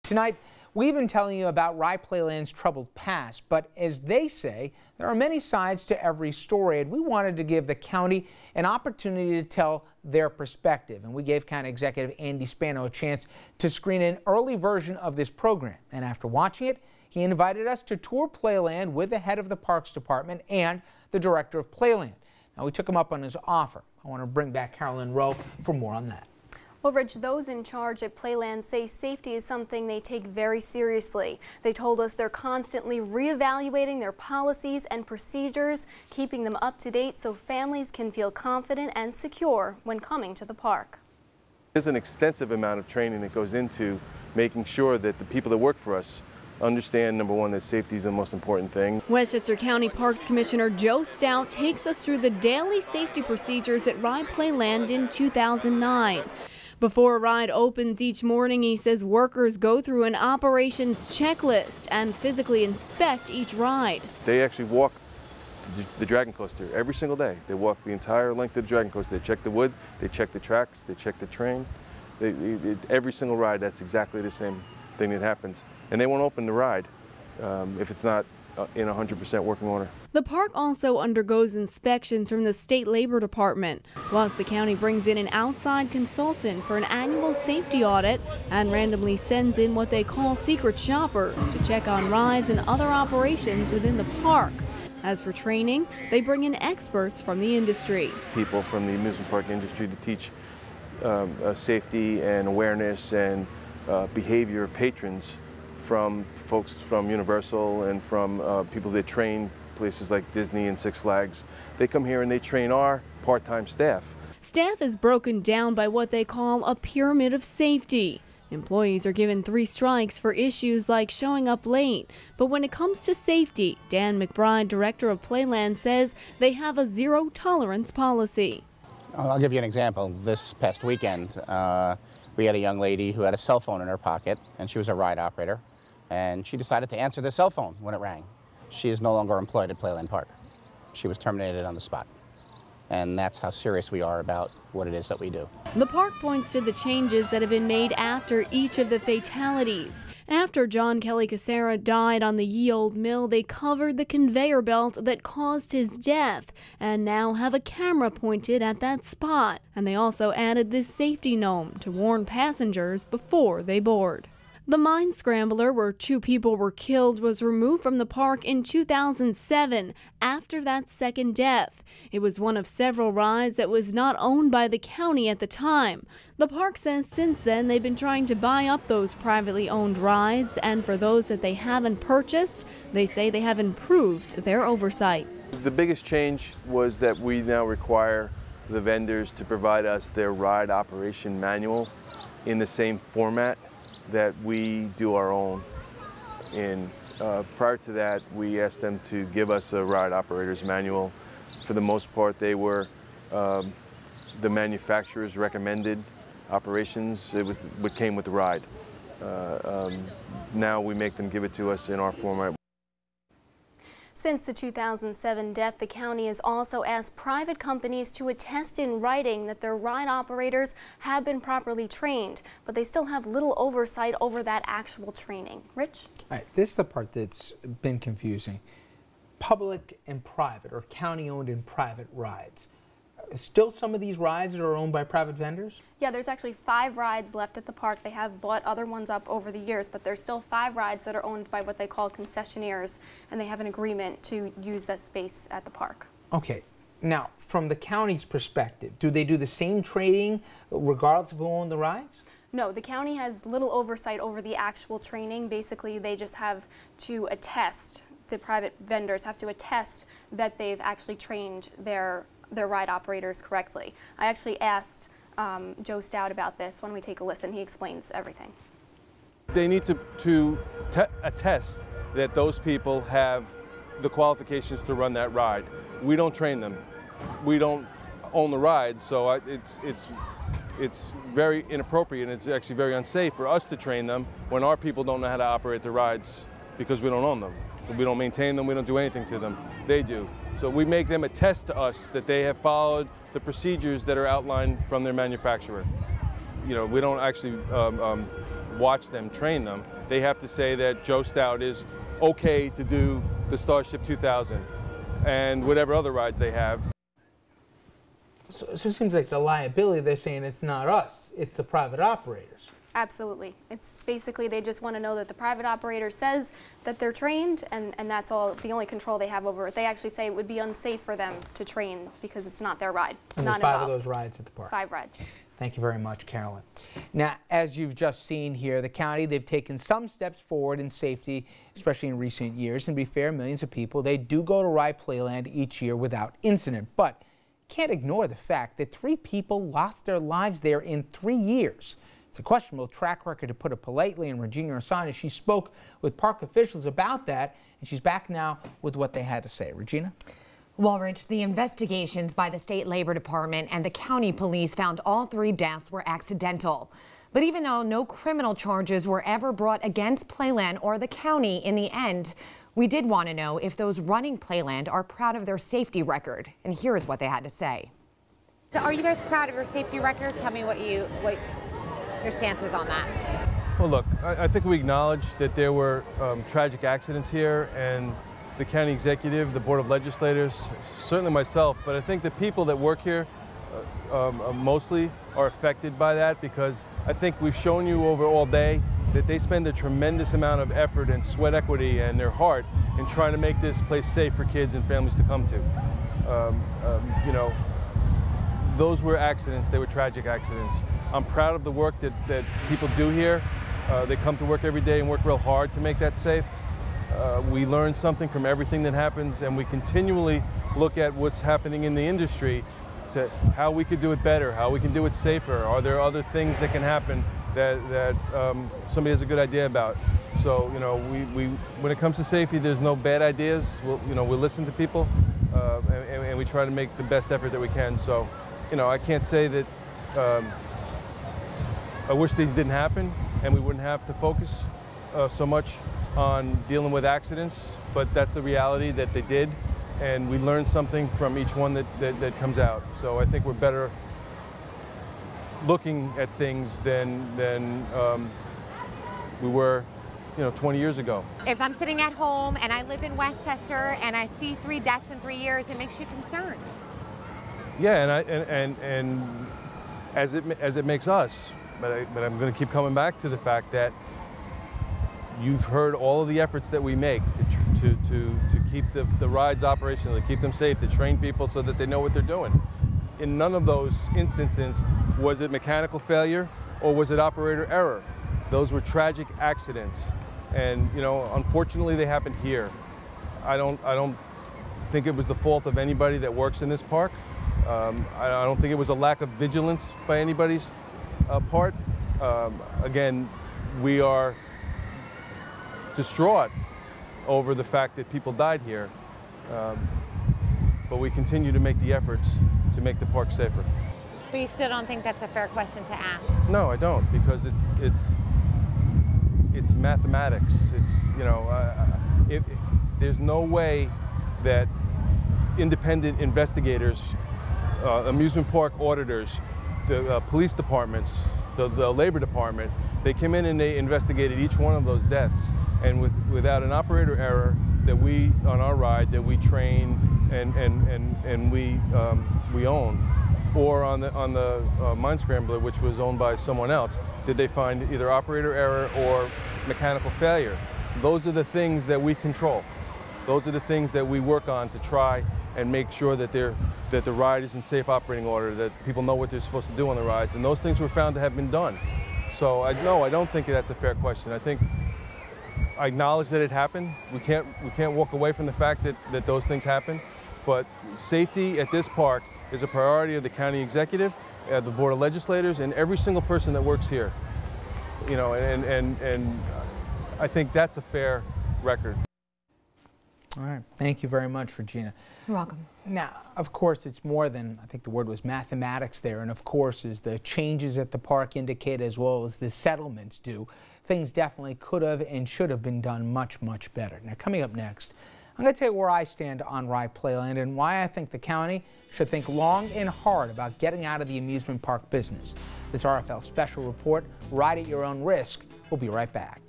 Tonight, we've been telling you about Rye Playland's troubled past, but as they say, there are many sides to every story, and we wanted to give the county an opportunity to tell their perspective. And we gave County Executive Andy Spano a chance to screen an early version of this program. And after watching it, he invited us to tour Playland with the head of the Parks Department and the director of Playland. Now, we took him up on his offer. I want to bring back Carolyn Rowe for more on that. Well, Rich, those in charge at Playland say safety is something they take very seriously. They told us they're constantly reevaluating their policies and procedures, keeping them up to date so families can feel confident and secure when coming to the park. There's an extensive amount of training that goes into making sure that the people that work for us understand, number one, that safety is the most important thing. Westchester County Parks Commissioner Joe Stout takes us through the daily safety procedures at Rye Playland in 2009. Before a ride opens each morning, he says workers go through an operations checklist and physically inspect each ride. They actually walk the Dragon Coaster every single day. They walk the entire length of the Dragon Coaster. They check the wood, they check the tracks, they check the train. Every single ride, that's exactly the same thing that happens. And they won't open the ride if it's not in 100% working order. The park also undergoes inspections from the State Labor Department. Plus, the county brings in an outside consultant for an annual safety audit and randomly sends in what they call secret shoppers to check on rides and other operations within the park. As for training, they bring in experts from the industry. People from the amusement park industry to teach safety and awareness and behavior of patrons, from folks from Universal and from people that train places like Disney and Six Flags. They come here and they train our part-time staff. Staff is broken down by what they call a pyramid of safety. Employees are given 3 strikes for issues like showing up late. But when it comes to safety, Dan McBride, director of Playland, says they have a zero-tolerance policy. I'll give you an example. This past weekend, we had a young lady who had a cell phone in her pocket, and she was a ride operator, and she decided to answer the cell phone when it rang. She is no longer employed at Playland Park. She was terminated on the spot. And that's how serious we are about what it is that we do. The park points to the changes that have been made after each of the fatalities. After John Kelly Casera died on the Ye Olde Mill, they covered the conveyor belt that caused his death and now have a camera pointed at that spot. And they also added this safety gnome to warn passengers before they board. The mine scrambler, where 2 people were killed, was removed from the park in 2007 after that second death. It was one of several rides that was not owned by the county at the time. The park says since then they've been trying to buy up those privately owned rides, and for those that they haven't purchased, they say they have improved their oversight. The biggest change was that we now require the vendors to provide us their ride operation manual in the same format that we do our own in. Prior to that, we asked them to give us a ride operator's manual. For the most part, they were the manufacturer's recommended operations. It was what came with the ride. Now we make them give it to us in our format. Since the 2007 death, the county has also asked private companies to attest in writing that their ride operators have been properly trained, but they still have little oversight over that actual training. Rich? All right, this is the part that's been confusing. Public and private, or county-owned and private rides. Still some of these rides that are owned by private vendors? Yeah, there's actually 5 rides left at the park. They have bought other ones up over the years, but there's still 5 rides that are owned by what they call concessionaires, and they have an agreement to use that space at the park. Okay. Now, from the county's perspective, do they do the same training regardless of who owns the rides? No, the county has little oversight over the actual training. Basically, they just have to attest, the private vendors have to attest that they've actually trained their ride operators correctly. I actually asked Joe Stout about this. Why don't we take a listen? He explains everything. They need to attest that those people have the qualifications to run that ride. We don't train them. We don't own the ride, so it's very inappropriate, and it's actually very unsafe for us to train them when our people don't know how to operate the rides because we don't own them. We don't maintain them, we don't do anything to them. They do. So we make them attest to us that they have followed the procedures that are outlined from their manufacturer. You know, we don't actually watch them, train them. They have to say that Joe Stout is okay to do the Starship 2000 and whatever other rides they have. So it seems like the liability, they're saying it's not us, it's the private operators. Absolutely. It's basically they just want to know that the private operator says that they're trained, and that's all, the only control they have over it. They actually say it would be unsafe for them to train because it's not their ride. And not there's 5 involved. of those rides at the park. 5 rides. Thank you very much, Carolyn. Now, as you've just seen here, the county, they've taken some steps forward in safety, especially in recent years. And to be fair, millions of people, they do go to Rye Playland each year without incident. But can't ignore the fact that 3 people lost their lives there in 3 years. It's a questionable track record, to put it politely, and Regina Orsani, she spoke with park officials about that, and she's back now with what they had to say. Regina? Well, Rich, the investigations by the State Labor Department and the county police found all 3 deaths were accidental. But even though no criminal charges were ever brought against Playland or the county in the end, we did want to know if those running Playland are proud of their safety record. And here is what they had to say. Are you guys proud of your safety record? Tell me what your stance is on that. Well, look, I think we acknowledge that there were tragic accidents here, and the county executive, the board of legislators, certainly myself, but I think the people that work here mostly are affected by that, because I think we've shown you over all day that they spend a tremendous amount of effort and sweat equity and their heart in trying to make this place safe for kids and families to come to. You know, those were accidents, they were tragic accidents. I'm proud of the work that people do here. They come to work every day and work real hard to make that safe. We learn something from everything that happens, and we continually look at what's happening in the industry, to how we could do it better, how we can do it safer. Are there other things that can happen that somebody has a good idea about? So, you know, when it comes to safety, there's no bad ideas. We'll listen to people, and we try to make the best effort that we can. So, you know, I can't say that I wish these didn't happen and we wouldn't have to focus so much on dealing with accidents, but that's the reality that they did, and we learned something from each one that comes out. So I think we're better looking at things than we were, 20 years ago. If I'm sitting at home and I live in Westchester and I see 3 deaths in 3 years, it makes you concerned. Yeah, and as it makes us, but I'm going to keep coming back to the fact that you've heard all of the efforts that we make to keep the rides operational, to keep them safe, to train people so that they know what they're doing. In none of those instances was it mechanical failure or was it operator error. Those were tragic accidents, and unfortunately they happened here. I don't think it was the fault of anybody that works in this park. I don't think it was a lack of vigilance by anybody's part. Again, we are distraught over the fact that people died here, but we continue to make the efforts to make the park safer. But you still don't think that's a fair question to ask? No, I don't, because it's mathematics. There's no way that independent investigators, amusement park auditors, the police departments, the labor department, they came in and they investigated each one of those deaths, and without an operator error that we, on our ride, that we train and we own, or on the Mine Scrambler, which was owned by someone else, did they find either operator error or mechanical failure. Those are the things that we control. Those are the things that we work on to try and make sure that the ride is in safe operating order, that people know what they're supposed to do on the rides, and those things were found to have been done. So no, I don't think that's a fair question. I acknowledge that it happened. We can't walk away from the fact that those things happen, but safety at this park is a priority of the county executive, the board of legislators, and every single person that works here. And I think that's a fair record. All right. Thank you very much, Regina. You're welcome. Now, of course, it's more than, I think the word was mathematics there, and of course, as the changes at the park indicate, as well as the settlements do, things definitely could have and should have been done much, much better. Now, coming up next, I'm going to tell you where I stand on Rye Playland and why I think the county should think long and hard about getting out of the amusement park business. This RFL special report, Ride at Your Own Risk, We'll be right back.